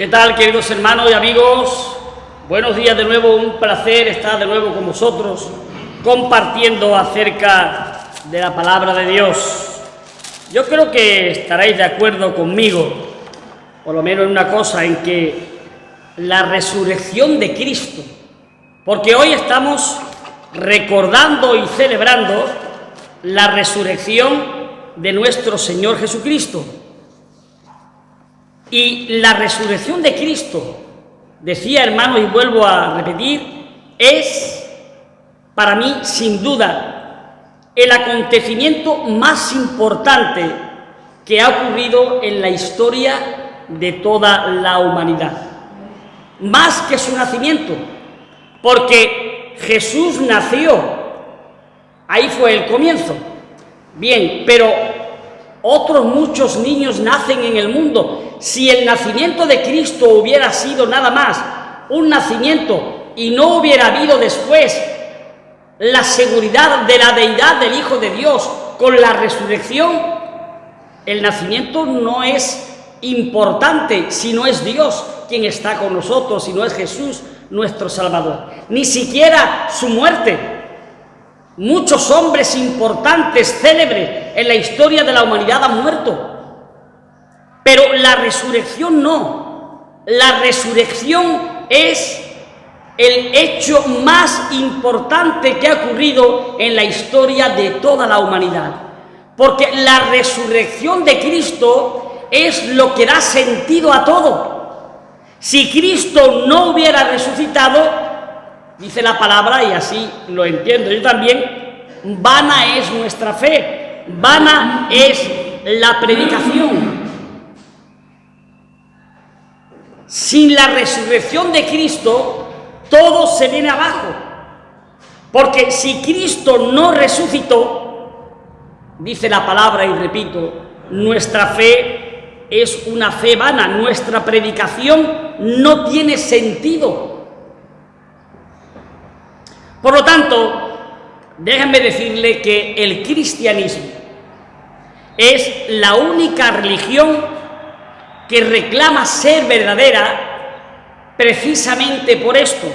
¿Qué tal, queridos hermanos y amigos? Buenos días de nuevo, un placer estar de nuevo con vosotros compartiendo acerca de la palabra de Dios. Yo creo que estaréis de acuerdo conmigo, por lo menos en una cosa, en que la resurrección de Cristo, porque hoy estamos recordando y celebrando la resurrección de nuestro Señor Jesucristo. Y la resurrección de Cristo, decía, hermanos, y vuelvo a repetir, es para mí, sin duda, el acontecimiento más importante que ha ocurrido en la historia de toda la humanidad. Más que su nacimiento, porque Jesús nació, ahí fue el comienzo. Bien, pero otros muchos niños nacen en el mundo. Si el nacimiento de Cristo hubiera sido nada más un nacimiento y no hubiera habido después la seguridad de la deidad del Hijo de Dios con la resurrección, el nacimiento no es importante si no es Dios quien está con nosotros, si no es Jesús nuestro Salvador. Ni siquiera su muerte. Muchos hombres importantes, célebres en la historia de la humanidad han muerto. Pero la resurrección no. La resurrección es el hecho más importante que ha ocurrido en la historia de toda la humanidad. Porque la resurrección de Cristo es lo que da sentido a todo. Si Cristo no hubiera resucitado, dice la palabra, y así lo entiendo yo también, vana es nuestra fe, vana es la predicación. Sin la resurrección de Cristo, todo se viene abajo. Porque si Cristo no resucitó, dice la palabra, y repito, nuestra fe es una fe vana, nuestra predicación no tiene sentido. Por lo tanto, déjenme decirle que el cristianismo es la única religión que reclama ser verdadera precisamente por esto,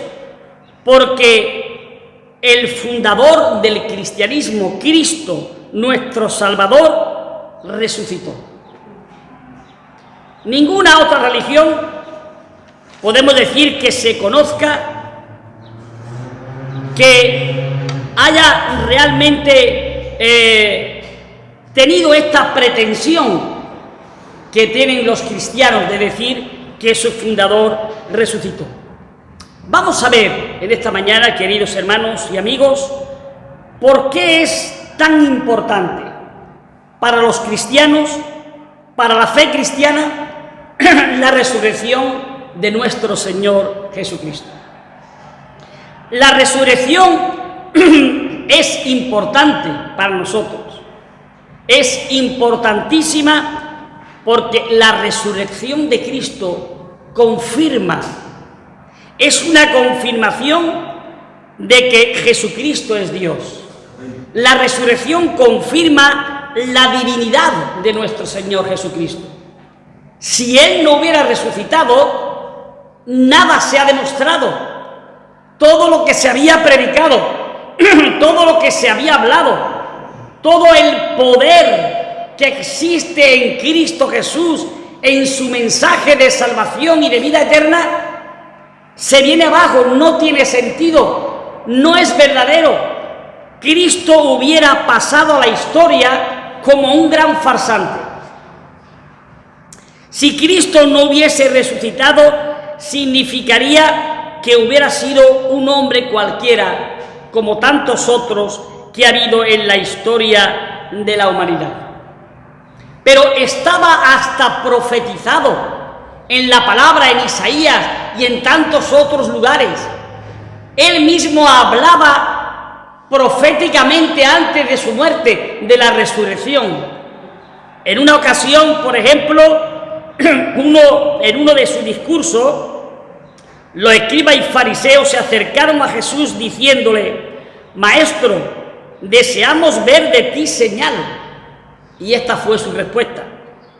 porque el fundador del cristianismo, Cristo, nuestro Salvador, resucitó. Ninguna otra religión podemos decir que se conozca que haya realmente tenido esta pretensión que tienen los cristianos de decir que su fundador resucitó. Vamos a ver en esta mañana, queridos hermanos y amigos, por qué es tan importante para los cristianos, para la fe cristiana, la resurrección de nuestro Señor Jesucristo. La resurrección es importante para nosotros, es importantísima porque la resurrección de Cristo confirma, es una confirmación de que Jesucristo es Dios. La resurrección confirma la divinidad de nuestro Señor Jesucristo. Si Él no hubiera resucitado, nada se ha demostrado. Todo lo que se había predicado, todo lo que se había hablado, todo el poder que existe en Cristo Jesús, en su mensaje de salvación y de vida eterna, se viene abajo, no tiene sentido, no es verdadero. Cristo hubiera pasado a la historia como un gran farsante. Si Cristo no hubiese resucitado, significaría que hubiera sido un hombre cualquiera, como tantos otros que ha habido en la historia de la humanidad. Pero estaba hasta profetizado en la palabra, en Isaías y en tantos otros lugares. Él mismo hablaba proféticamente antes de su muerte de la resurrección. En una ocasión, por ejemplo, en uno de sus discursos, los escribas y fariseos se acercaron a Jesús diciéndole: Maestro, deseamos ver de ti señal. Y esta fue su respuesta.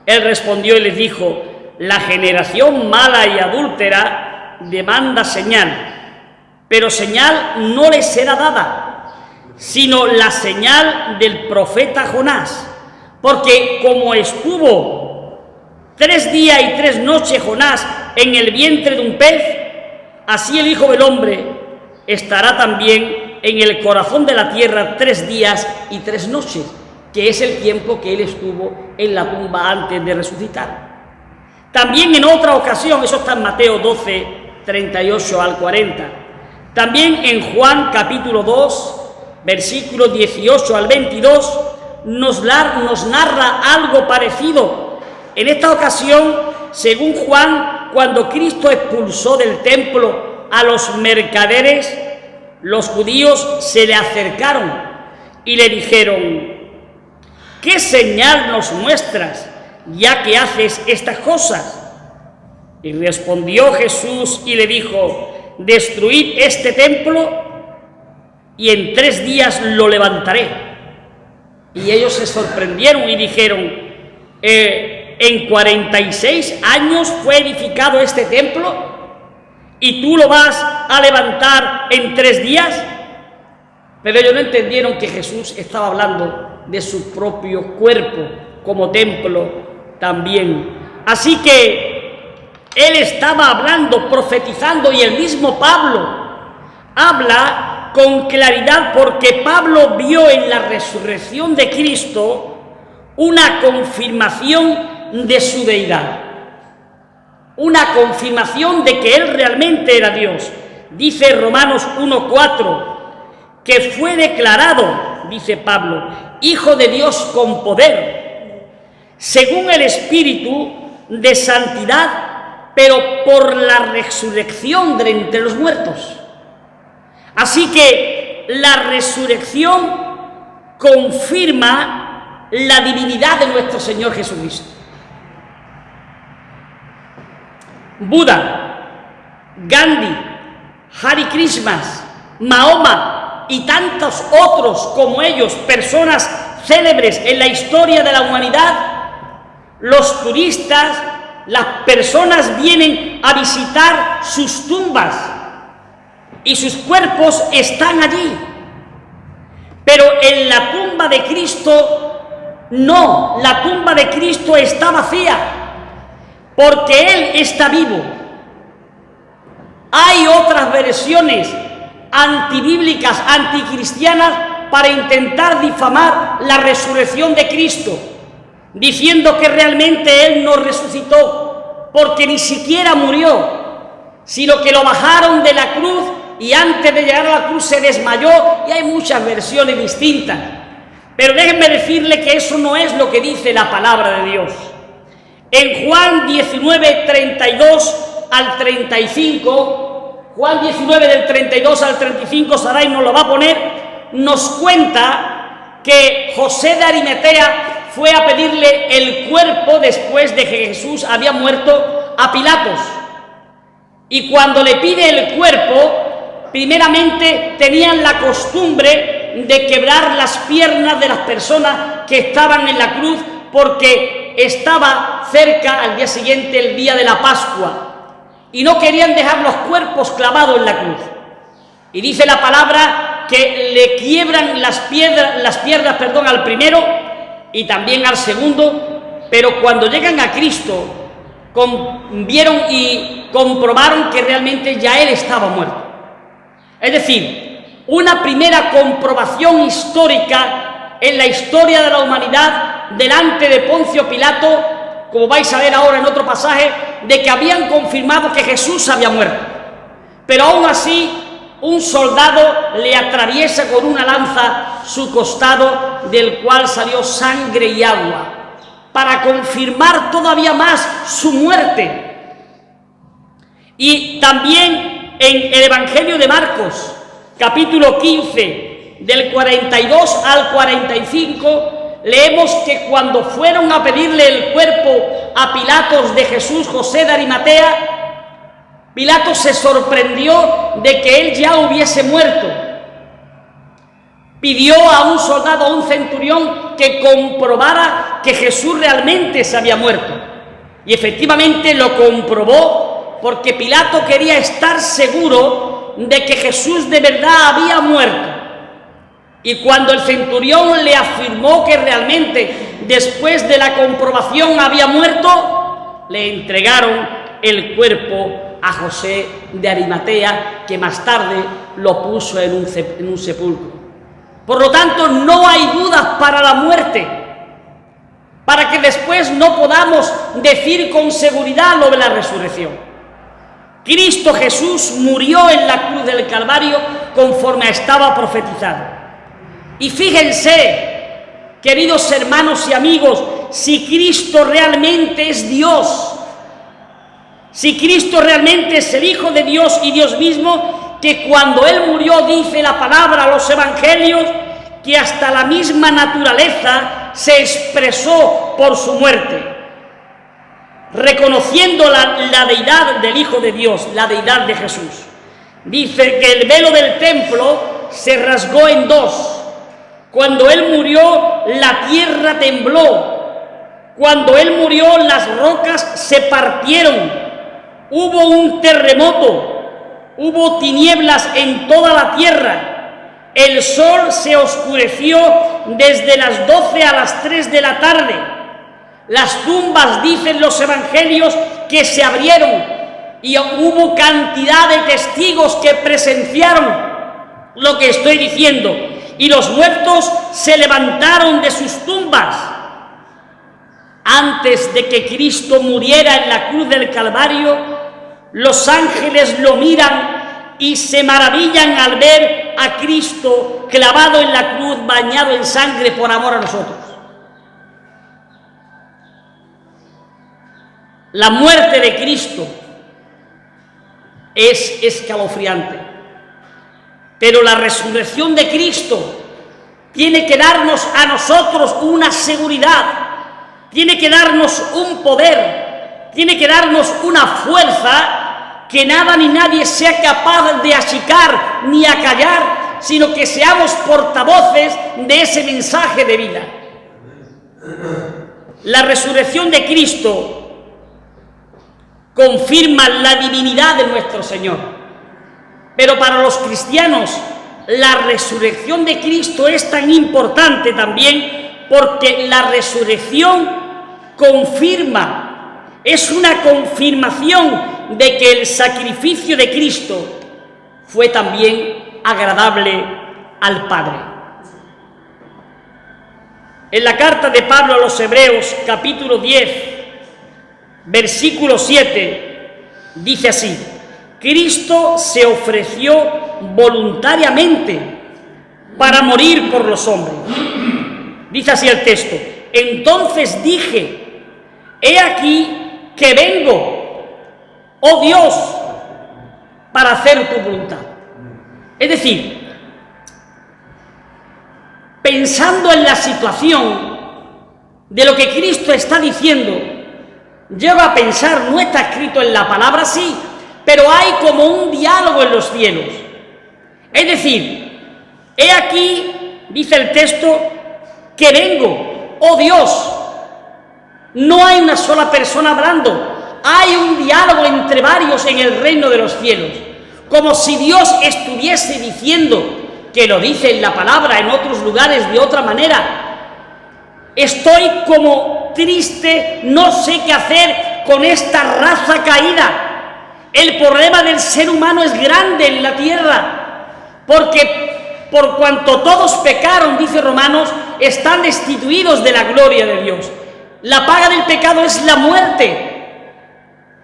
Él respondió y les dijo: la generación mala y adúltera demanda señal, pero señal no le será dada, sino la señal del profeta Jonás, porque como estuvo 3 días y 3 noches Jonás en el vientre de un pez, así el Hijo del Hombre estará también en el corazón de la tierra 3 días y 3 noches, que es el tiempo que él estuvo en la tumba antes de resucitar. También en otra ocasión, eso está en Mateo 12, 38 al 40, también en Juan capítulo 2, versículos 18 al 22, nos narra algo parecido. En esta ocasión, según Juan, cuando Cristo expulsó del templo a los mercaderes, los judíos se le acercaron y le dijeron: ¿qué señal nos muestras, ya que haces estas cosas? Y respondió Jesús y le dijo: destruid este templo y en 3 días lo levantaré. Y ellos se sorprendieron y dijeron: ¿en 46 años fue edificado este templo? ¿Y tú lo vas a levantar en 3 días? Pero ellos no entendieron que Jesús estaba hablando de su propio cuerpo como templo también. Así que él estaba hablando, profetizando, y el mismo Pablo habla con claridad, porque Pablo vio en la resurrección de Cristo una confirmación de su deidad, una confirmación de que él realmente era Dios. Dice Romanos 1:4 que fue declarado, dice Pablo, Hijo de Dios con poder, según el Espíritu de santidad, pero por la resurrección de entre los muertos. Así que la resurrección confirma la divinidad de nuestro Señor Jesucristo. Buda, Gandhi, Hare Krishnas, Mahoma y tantos otros como ellos, personas célebres en la historia de la humanidad, los turistas, las personas vienen a visitar sus tumbas y sus cuerpos están allí. Pero en la tumba de Cristo, no, la tumba de Cristo está vacía, porque Él está vivo. Hay otras versiones antibíblicas, anticristianas, para intentar difamar la resurrección de Cristo, diciendo que realmente Él no resucitó, porque ni siquiera murió, sino que lo bajaron de la cruz y antes de llegar a la cruz se desmayó, y hay muchas versiones distintas. Pero déjenme decirle que eso no es lo que dice la palabra de Dios. En Juan 19, 32 al 35, Juan 19 del 32 al 35, Saray nos lo va a poner, nos cuenta que José de Arimatea fue a pedirle el cuerpo después de que Jesús había muerto a Pilatos. Y cuando le pide el cuerpo, primeramente tenían la costumbre de quebrar las piernas de las personas que estaban en la cruz, porque estaba cerca al día siguiente el día de la Pascua y no querían dejar los cuerpos clavados en la cruz. Y dice la palabra que le quiebran las piernas al primero y también al segundo, pero cuando llegan a Cristo vieron y comprobaron que realmente ya Él estaba muerto. Es decir, una primera comprobación histórica en la historia de la humanidad delante de Poncio Pilato, como vais a ver ahora en otro pasaje, de que habían confirmado que Jesús había muerto. Pero aún así, un soldado le atraviesa con una lanza su costado, del cual salió sangre y agua, para confirmar todavía más su muerte. Y también en el Evangelio de Marcos, capítulo 15, del 42 al 45, leemos que cuando fueron a pedirle el cuerpo a Pilatos de Jesús, José de Arimatea, Pilatos se sorprendió de que él ya hubiese muerto. Pidió a un soldado, a un centurión, que comprobara que Jesús realmente se había muerto. Y efectivamente lo comprobó, porque Pilato quería estar seguro de que Jesús de verdad había muerto. Y cuando el centurión le afirmó que realmente después de la comprobación había muerto, le entregaron el cuerpo a José de Arimatea, que más tarde lo puso en un sepulcro. Por lo tanto, no hay dudas para la muerte, para que después no podamos decir con seguridad lo de la resurrección. Cristo Jesús murió en la cruz del Calvario conforme estaba profetizado. Y fíjense, queridos hermanos y amigos, si Cristo realmente es Dios, si Cristo realmente es el Hijo de Dios y Dios mismo, que cuando Él murió, dice la palabra, los evangelios, que hasta la misma naturaleza se expresó por su muerte, reconociendo la deidad del Hijo de Dios, la deidad de Jesús. Dice que el velo del templo se rasgó en dos. Cuando Él murió, la tierra tembló. Cuando Él murió, las rocas se partieron. Hubo un terremoto. Hubo tinieblas en toda la tierra. El sol se oscureció desde las 12 a las 3 de la tarde. Las tumbas, dicen los evangelios, que se abrieron y hubo cantidad de testigos que presenciaron lo que estoy diciendo. Y los muertos se levantaron de sus tumbas. Antes de que Cristo muriera en la cruz del Calvario, los ángeles lo miran y se maravillan al ver a Cristo clavado en la cruz, bañado en sangre por amor a nosotros. La muerte de Cristo es escalofriante. Pero la resurrección de Cristo tiene que darnos a nosotros una seguridad, tiene que darnos un poder, tiene que darnos una fuerza que nada ni nadie sea capaz de achicar ni acallar, sino que seamos portavoces de ese mensaje de vida. La resurrección de Cristo confirma la divinidad de nuestro Señor. Pero para los cristianos, la resurrección de Cristo es tan importante también porque la resurrección confirma, es una confirmación de que el sacrificio de Cristo fue también agradable al Padre. En la carta de Pablo a los Hebreos, capítulo 10, versículo 7, dice así: Cristo se ofreció voluntariamente para morir por los hombres. Dice así el texto: entonces dije, he aquí que vengo, oh Dios, para hacer tu voluntad. Es decir, pensando en la situación de lo que Cristo está diciendo, llego a pensar, no está escrito en la palabra, sí, pero hay como un diálogo en los cielos. Es decir, he aquí, dice el texto, que vengo, oh Dios. No hay una sola persona hablando, hay un diálogo entre varios en el reino de los cielos, como si Dios estuviese diciendo, que lo dice en la palabra, en otros lugares de otra manera: estoy como triste, no sé qué hacer con esta raza caída. El problema del ser humano es grande en la tierra, porque por cuanto todos pecaron, dice Romanos, están destituidos de la gloria de Dios. La paga del pecado es la muerte.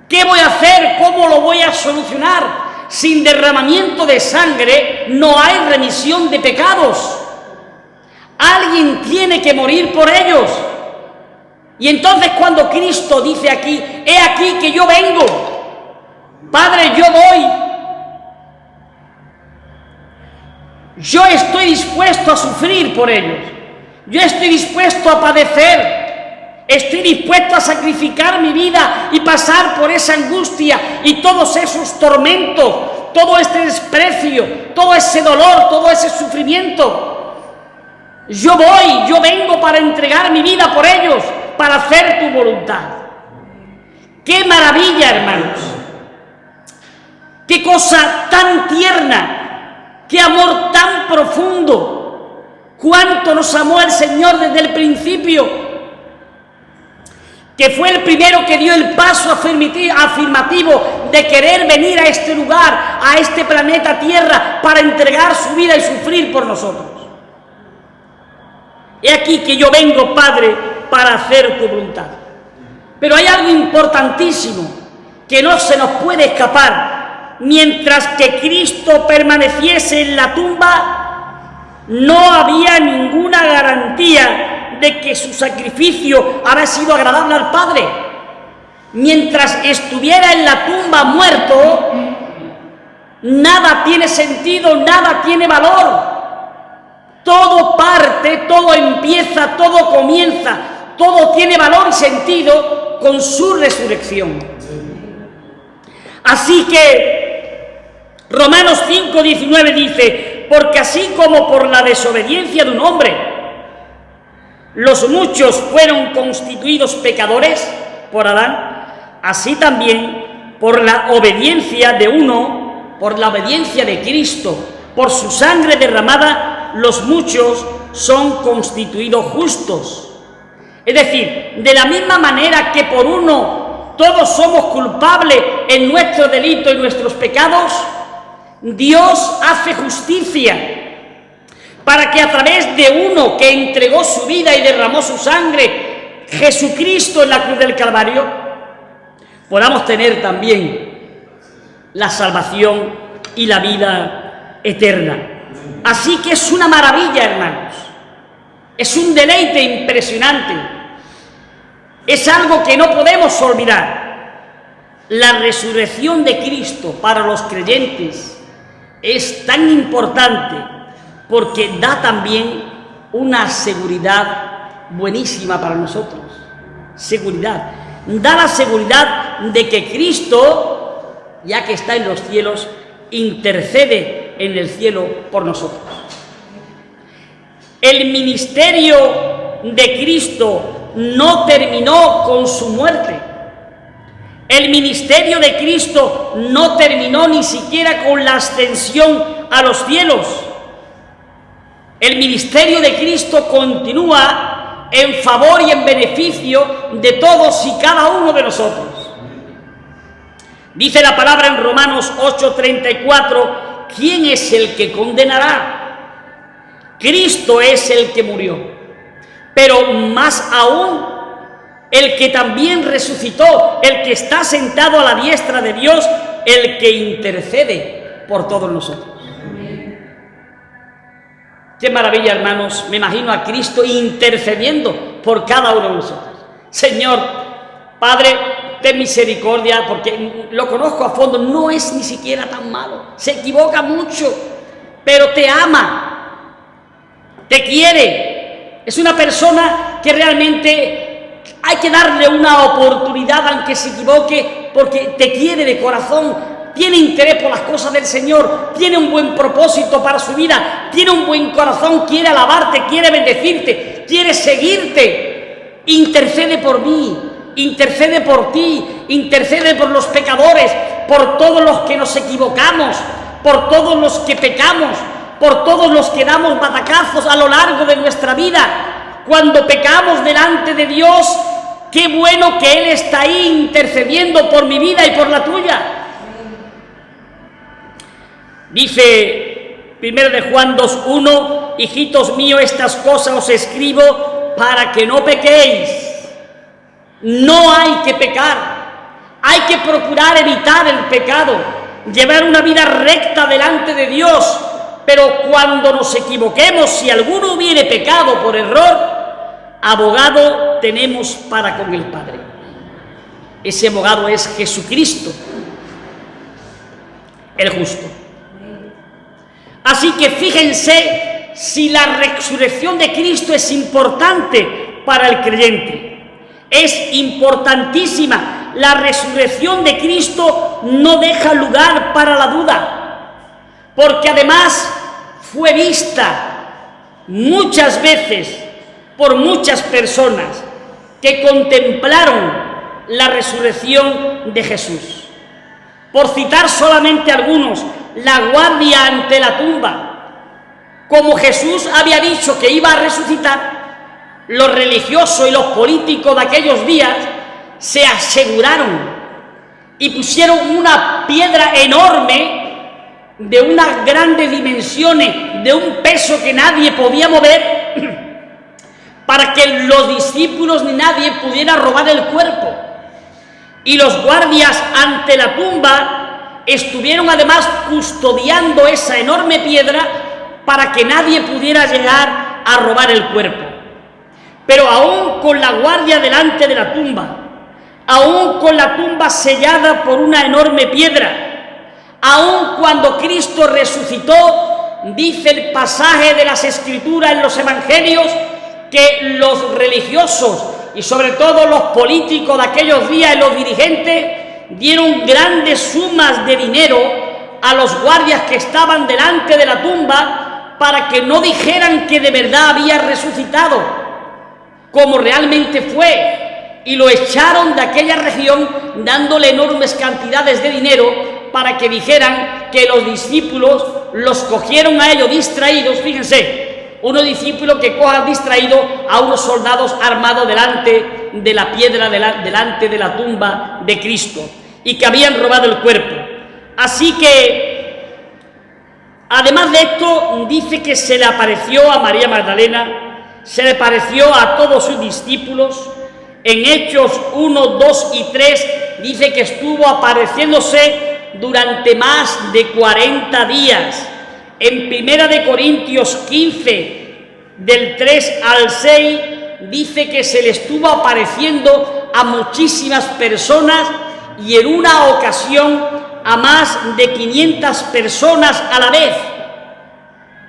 ¿Qué voy a hacer? ¿Cómo lo voy a solucionar? Sin derramamiento de sangre no hay remisión de pecados. Alguien tiene que morir por ellos. Y entonces cuando Cristo dice aquí, he aquí que yo vengo, Padre, yo voy, yo estoy dispuesto a sufrir por ellos, yo estoy dispuesto a padecer, estoy dispuesto a sacrificar mi vida y pasar por esa angustia y todos esos tormentos, todo este desprecio, todo ese dolor, todo ese sufrimiento. Yo voy, yo vengo para entregar mi vida por ellos, para hacer tu voluntad. ¡Qué maravilla, hermanos! ¡Qué cosa tan tierna! ¡Qué amor tan profundo! ¡Cuánto nos amó el Señor desde el principio! Que fue el primero que dio el paso afirmativo de querer venir a este lugar, a este planeta Tierra, para entregar su vida y sufrir por nosotros. He aquí que yo vengo, Padre, para hacer tu voluntad. Pero hay algo importantísimo que no se nos puede escapar. Mientras que Cristo permaneciese en la tumba, no había ninguna garantía de que su sacrificio había sido agradable al Padre. Mientras estuviera en la tumba muerto, nada tiene sentido, nada tiene valor. Todo parte, todo empieza, todo comienza, todo tiene valor y sentido con su resurrección. Así que Romanos 5:19 dice: porque así como por la desobediencia de un hombre los muchos fueron constituidos pecadores por Adán, así también por la obediencia de uno, por la obediencia de Cristo, por su sangre derramada, los muchos son constituidos justos. Es decir, de la misma manera que por uno todos somos culpables en nuestro delito y nuestros pecados, Dios hace justicia para que a través de uno que entregó su vida y derramó su sangre, Jesucristo en la cruz del Calvario, podamos tener también la salvación y la vida eterna. Así que es una maravilla, hermanos. Es un deleite impresionante. Es algo que no podemos olvidar. La resurrección de Cristo para los creyentes es tan importante porque da también una seguridad buenísima para nosotros. Seguridad. Da la seguridad de que Cristo, ya que está en los cielos, intercede en el cielo por nosotros. El ministerio de Cristo no terminó con su muerte. El ministerio de Cristo no terminó ni siquiera con la ascensión a los cielos. El ministerio de Cristo continúa en favor y en beneficio de todos y cada uno de nosotros. Dice la palabra en Romanos 8:34, ¿quién es el que condenará? Cristo es el que murió, pero más aún el que también resucitó, el que está sentado a la diestra de Dios, el que intercede por todos nosotros. Qué maravilla, hermanos. Me imagino a Cristo intercediendo por cada uno de nosotros. Señor, Padre, ten misericordia, porque lo conozco a fondo, no es ni siquiera tan malo, se equivoca mucho, pero te ama, te quiere. Es una persona que realmente hay que darle una oportunidad aunque se equivoque, porque te quiere de corazón. Tiene interés por las cosas del Señor, tiene un buen propósito para su vida, tiene un buen corazón, quiere alabarte, quiere bendecirte, quiere seguirte. Intercede por mí, intercede por ti, intercede por los pecadores, por todos los que nos equivocamos, por todos los que pecamos, por todos los que damos batacazos a lo largo de nuestra vida. Cuando pecamos delante de Dios, qué bueno que Él está ahí intercediendo por mi vida y por la tuya. Dice 1 de Juan 2:1, hijitos míos, estas cosas os escribo para que no pequéis. No hay que pecar, hay que procurar evitar el pecado, llevar una vida recta delante de Dios, pero cuando nos equivoquemos, si alguno hubiere pecado por error, abogado tenemos para con el Padre. Ese abogado es Jesucristo, el justo. Así que fíjense si la resurrección de Cristo es importante para el creyente. Es importantísima. La resurrección de Cristo no deja lugar para la duda, porque además fue vista muchas veces por muchas personas que contemplaron la resurrección de Jesús. Por citar solamente algunos, la guardia ante la tumba. Como Jesús había dicho que iba a resucitar, los religiosos y los políticos de aquellos días se aseguraron y pusieron una piedra enorme de unas grandes dimensiones, de un peso que nadie podía mover, para que los discípulos ni nadie pudiera robar el cuerpo. Y los guardias ante la tumba estuvieron además custodiando esa enorme piedra para que nadie pudiera llegar a robar el cuerpo. Pero aún con la guardia delante de la tumba, aún con la tumba sellada por una enorme piedra, aún cuando Cristo resucitó, dice el pasaje de las Escrituras en los Evangelios, que los religiosos y sobre todo los políticos de aquellos días y los dirigentes dieron grandes sumas de dinero a los guardias que estaban delante de la tumba para que no dijeran que de verdad había resucitado, como realmente fue, y lo echaron de aquella región dándole enormes cantidades de dinero para que dijeran que los discípulos los cogieron a ellos distraídos. Fíjense, unos discípulos que cojan distraídos a unos soldados armados delante de la piedra, delante de la tumba de Cristo, y que habían robado el cuerpo. Así que, además de esto, dice que se le apareció a María Magdalena, se le apareció a todos sus discípulos. En Hechos 1, 2 y 3 dice que estuvo apareciéndose durante más de 40 días. En 1 Corintios 15, del 3 al 6, dice que se le estuvo apareciendo a muchísimas personas y en una ocasión a más de 500 personas a la vez.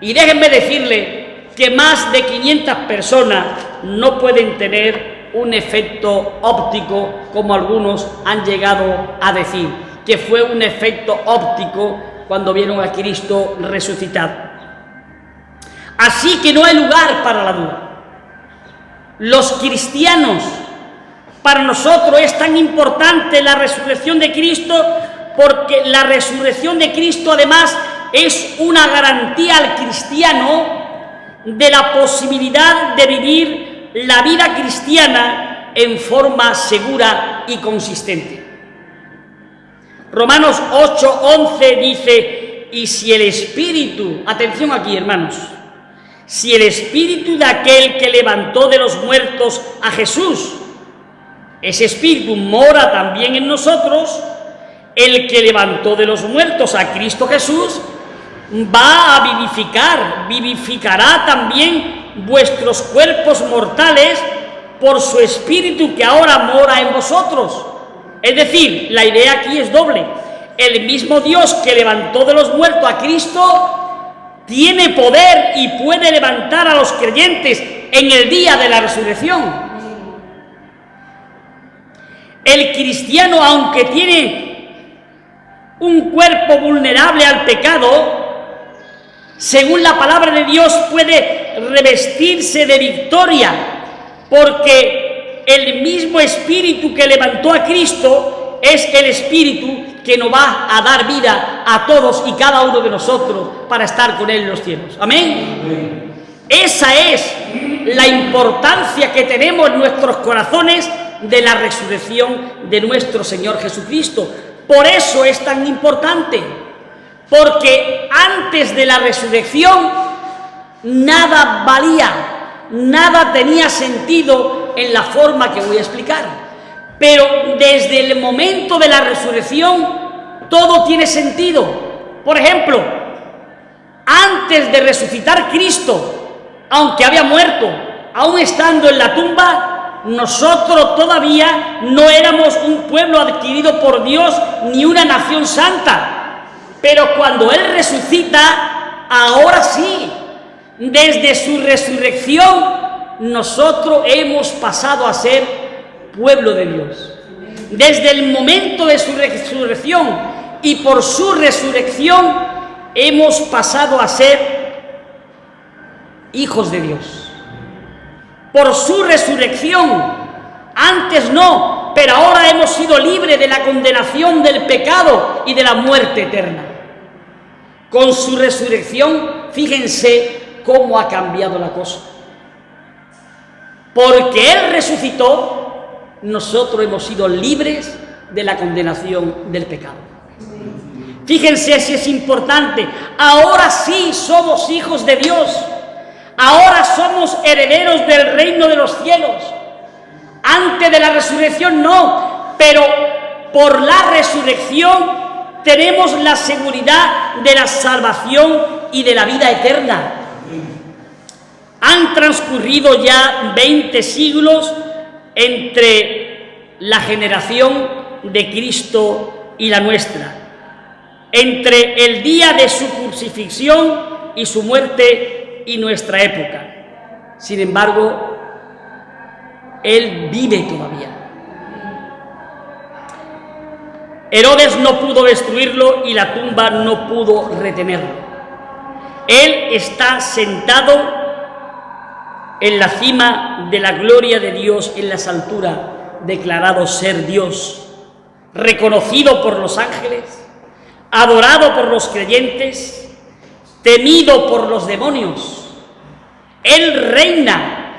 Y déjenme decirle que más de 500 personas no pueden tener un efecto óptico como algunos han llegado a decir, que fue un efecto óptico cuando vieron a Cristo resucitado. Así que no hay lugar para la duda. Los cristianos, para nosotros es tan importante la resurrección de Cristo, porque la resurrección de Cristo además es una garantía al cristiano de la posibilidad de vivir la vida cristiana en forma segura y consistente. Romanos 8:11 dice: y si el Espíritu, atención aquí hermanos, si el Espíritu de aquel que levantó de los muertos a Jesús, ese Espíritu mora también en nosotros, el que levantó de los muertos a Cristo Jesús, va a vivificará también vuestros cuerpos mortales por su Espíritu que ahora mora en vosotros. Es decir, la idea aquí es doble. El mismo Dios que levantó de los muertos a Cristo tiene poder y puede levantar a los creyentes en el día de la resurrección. El cristiano, aunque tiene un cuerpo vulnerable al pecado, según la palabra de Dios puede revestirse de victoria, porque el mismo Espíritu que levantó a Cristo es el Espíritu que nos va a dar vida a todos y cada uno de nosotros para estar con Él en los cielos. ¿Amén? Amén. Esa es la importancia que tenemos en nuestros corazones de la resurrección de nuestro Señor Jesucristo. Por eso es tan importante, porque antes de la resurrección nada valía, nada tenía sentido en la forma que voy a explicar. Pero desde el momento de la resurrección todo tiene sentido. Por ejemplo, antes de resucitar Cristo, aunque había muerto, aún estando en la tumba, nosotros todavía no éramos un pueblo adquirido por Dios ni una nación santa. Pero cuando Él resucita, ahora sí, desde su resurrección, nosotros hemos pasado a ser pueblo de Dios. Desde el momento de su resurrección y por su resurrección, hemos pasado a ser hijos de Dios. Por su resurrección, antes no, pero ahora hemos sido libres de la condenación del pecado y de la muerte eterna. Con su resurrección, fíjense cómo ha cambiado la cosa. Porque Él resucitó, nosotros hemos sido libres de la condenación del pecado. Fíjense si es importante. Ahora sí somos hijos de Dios. Ahora somos herederos del reino de los cielos. Antes de la resurrección no, pero por la resurrección tenemos la seguridad de la salvación y de la vida eterna. Han transcurrido ya 20 siglos entre la generación de Cristo y la nuestra, entre el día de su crucifixión y su muerte y nuestra época. Sin embargo, Él vive todavía. Herodes no pudo destruirlo y la tumba no pudo retenerlo. Él está sentado en la cima de la gloria de Dios en las alturas, declarado ser Dios, reconocido por los ángeles, adorado por los creyentes, temido por los demonios. Él reina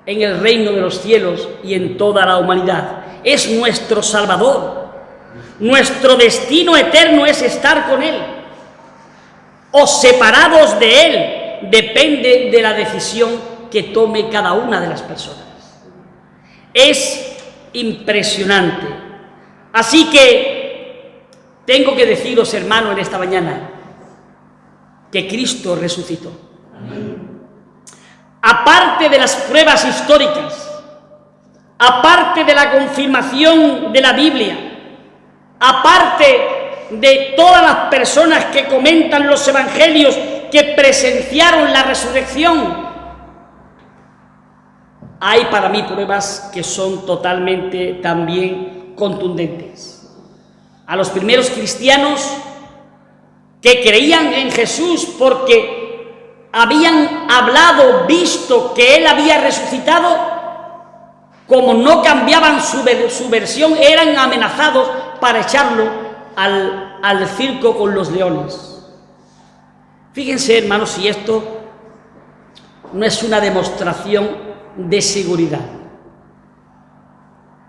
en el reino de los cielos y en toda la humanidad. Es nuestro Salvador. Nuestro destino eterno es estar con Él. O separados de Él, depende de la decisión que tome cada una de las personas. Es impresionante. Así que tengo que deciros, hermano, en esta mañana, que Cristo resucitó. Aparte de las pruebas históricas, aparte de la confirmación de la Biblia, aparte de todas las personas que comentan los evangelios que presenciaron la resurrección, hay para mí pruebas que son totalmente también contundentes. A los primeros cristianos que creían en Jesús porque habían hablado, visto que Él había resucitado, como no cambiaban su versión, eran amenazados para echarlo al circo con los leones. Fíjense, hermanos, si esto no es una demostración de seguridad.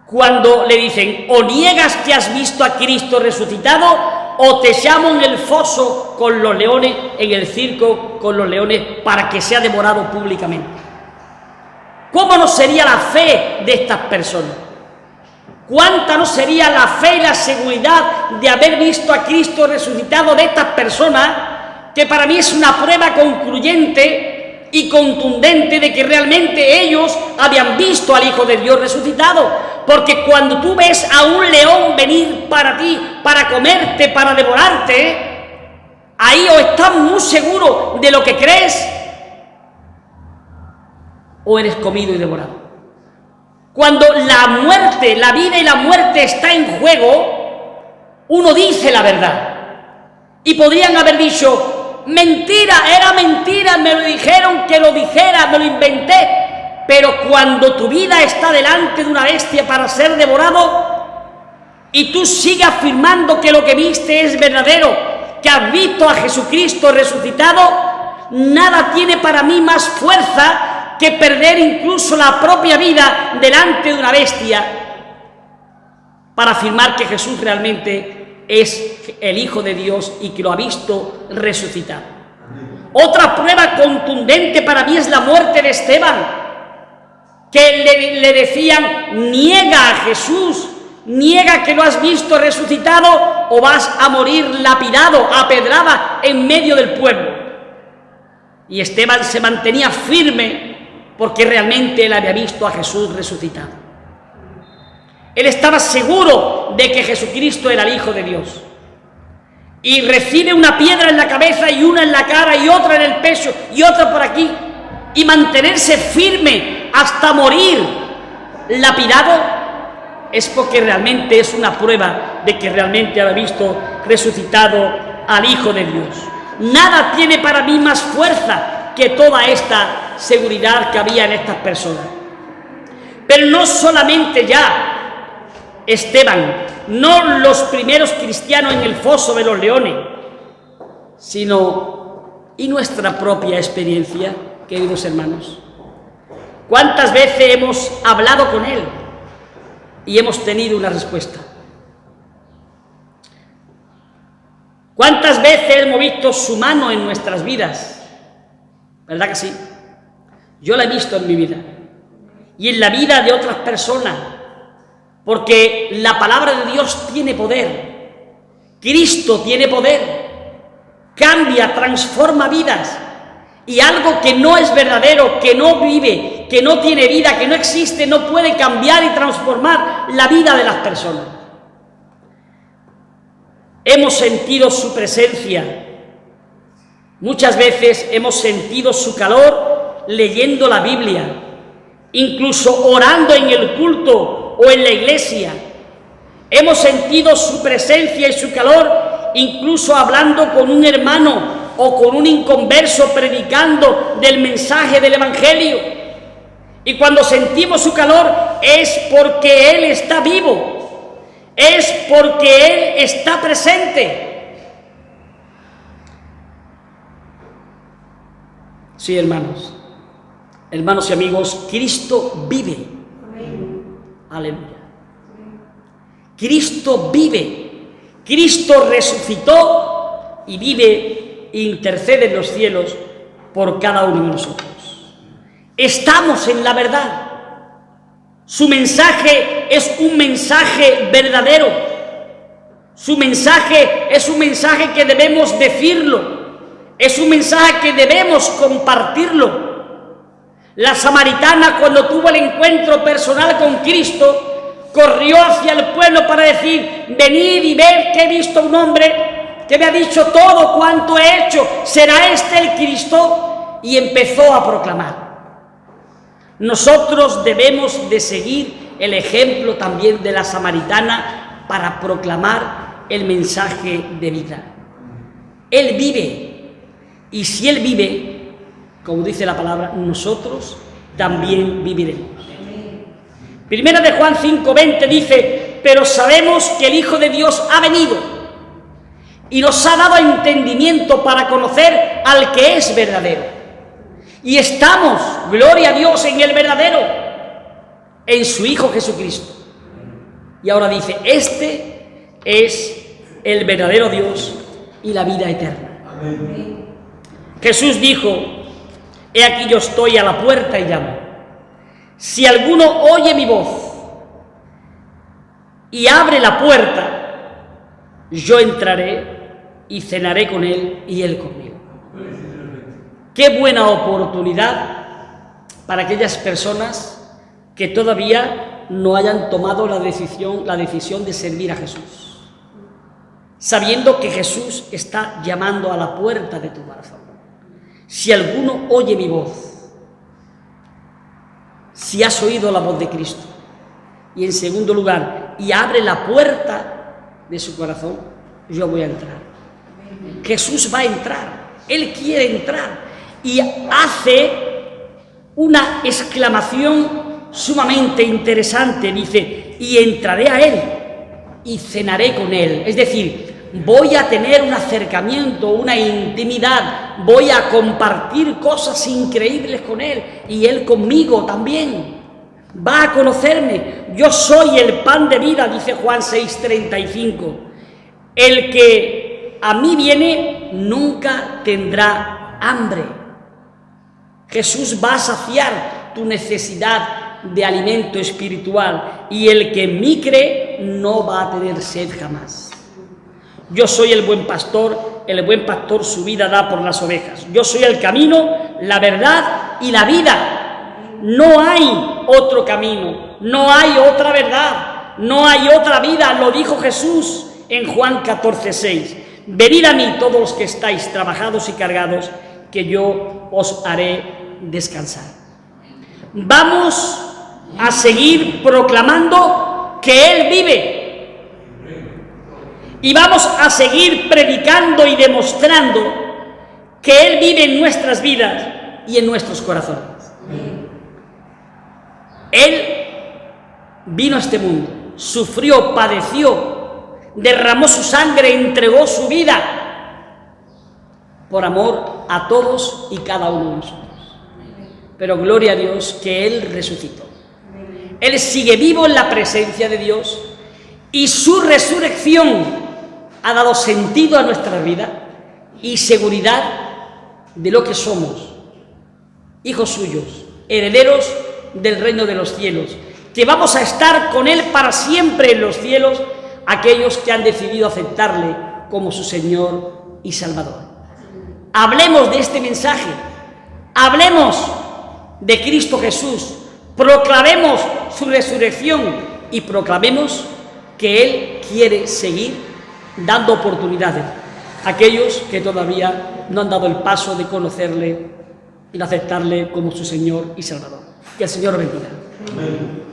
Cuando le dicen, o niegas que has visto a Cristo resucitado, o te llamo en el foso con los leones, en el circo con los leones, para que sea devorado públicamente. ¿Cómo no sería la fe de estas personas? ¿Cuánta no sería la fe y la seguridad de haber visto a Cristo resucitado de estas personas? Que para mí es una prueba concluyente y contundente de que realmente ellos habían visto al Hijo de Dios resucitado. Porque cuando tú ves a un león venir para ti, para comerte, para devorarte, ahí o estás muy seguro de lo que crees, o eres comido y devorado. Cuando la muerte, la vida y la muerte está en juego, uno dice la verdad. Y podrían haber dicho, mentira, era mentira, me lo dijeron que lo dijera, me lo inventé. Pero cuando tu vida está delante de una bestia para ser devorado y tú sigues afirmando que lo que viste es verdadero, que has visto a Jesucristo resucitado, nada tiene para mí más fuerza que perder incluso la propia vida delante de una bestia para afirmar que Jesús realmente es el Hijo de Dios y que lo ha visto resucitado. Otra prueba contundente para mí es la muerte de Esteban, que le decían, niega a Jesús, niega que lo has visto resucitado o vas a morir lapidado, apedrada en medio del pueblo. Y Esteban se mantenía firme porque realmente él había visto a Jesús resucitado. Él estaba seguro de que Jesucristo era el Hijo de Dios. Y recibe una piedra en la cabeza y una en la cara y otra en el pecho y otra por aquí. Y mantenerse firme hasta morir lapidado es porque realmente es una prueba de que realmente había visto resucitado al Hijo de Dios. Nada tiene para mí más fuerza que toda esta seguridad que había en estas personas. Pero no solamente ya Esteban, no los primeros cristianos en el foso de los leones, sino y nuestra propia experiencia, queridos hermanos. ¿Cuántas veces hemos hablado con Él y hemos tenido una respuesta? ¿Cuántas veces hemos visto su mano en nuestras vidas? ¿Verdad que sí? Yo la he visto en mi vida y en la vida de otras personas, porque la palabra de Dios tiene poder. Cristo tiene poder, cambia, transforma vidas, y algo que no es verdadero, que no vive, que no tiene vida, que no existe, no puede cambiar y transformar la vida de las personas. Hemos sentido su presencia, muchas veces hemos sentido su calor leyendo la Biblia, incluso orando en el culto o en la iglesia. Hemos sentido su presencia y su calor incluso hablando con un hermano o con un inconverso, predicando del mensaje del Evangelio. Y cuando sentimos su calor es porque Él está vivo, es porque Él está presente. Sí, hermanos y amigos, Cristo vive. Aleluya. Cristo vive, Cristo resucitó y vive e intercede en los cielos por cada uno de nosotros. Estamos en la verdad. Su mensaje es un mensaje verdadero. Su mensaje es un mensaje que debemos decirlo. Es un mensaje que debemos compartirlo. La samaritana, cuando tuvo el encuentro personal con Cristo, corrió hacia el pueblo para decir: venid y ved que he visto un hombre que me ha dicho todo cuanto he hecho, ¿será este el Cristo? Y empezó a proclamar. Nosotros debemos de seguir el ejemplo también de la samaritana para proclamar el mensaje de vida. Él vive, y si Él vive, como dice la palabra, nosotros también viviremos. Primera de Juan 5:20 dice: pero sabemos que el Hijo de Dios ha venido y nos ha dado entendimiento para conocer al que es verdadero. Y estamos, gloria a Dios, en el verdadero, en su Hijo Jesucristo. Y ahora dice: este es el verdadero Dios y la vida eterna. Amén. Jesús dijo: he aquí yo estoy a la puerta y llamo. Si alguno oye mi voz y abre la puerta, yo entraré y cenaré con él y él conmigo. Qué buena oportunidad para aquellas personas que todavía no hayan tomado la decisión de servir a Jesús, sabiendo que Jesús está llamando a la puerta de tu corazón. Si alguno oye mi voz, si has oído la voz de Cristo, y en segundo lugar, y abre la puerta de su corazón, yo voy a entrar. Jesús va a entrar, Él quiere entrar, y hace una exclamación sumamente interesante, dice: y entraré a Él y cenaré con Él. Es decir, voy a tener un acercamiento, una intimidad, voy a compartir cosas increíbles con Él y Él conmigo también. Va a conocerme. Yo soy el pan de vida, dice Juan 6:35. El que a mí viene nunca tendrá hambre. Jesús va a saciar tu necesidad de alimento espiritual, y el que en mí cree no va a tener sed jamás. Yo soy el buen pastor su vida da por las ovejas. Yo soy el camino, la verdad y la vida. No hay otro camino, no hay otra verdad, no hay otra vida, lo dijo Jesús en Juan 14:6. Venid a mí todos los que estáis trabajados y cargados, que yo os haré descansar. Vamos a seguir proclamando que Él vive. Y vamos a seguir predicando y demostrando que Él vive en nuestras vidas y en nuestros corazones. Él vino a este mundo sufrió, padeció, derramó su sangre, entregó su vida por amor a todos y cada uno de nosotros. Pero gloria a Dios que Él resucitó. Él sigue vivo en la presencia de Dios y su resurrección ha dado sentido a nuestra vida y seguridad de lo que somos, hijos suyos, herederos del reino de los cielos, que vamos a estar con Él para siempre en los cielos, aquellos que han decidido aceptarle como su Señor y Salvador. Hablemos de este mensaje, hablemos de Cristo Jesús, proclamemos su resurrección y proclamemos que Él quiere seguir dando oportunidades a aquellos que todavía no han dado el paso de conocerle y de aceptarle como su Señor y Salvador. Que el Señor bendiga. Amén.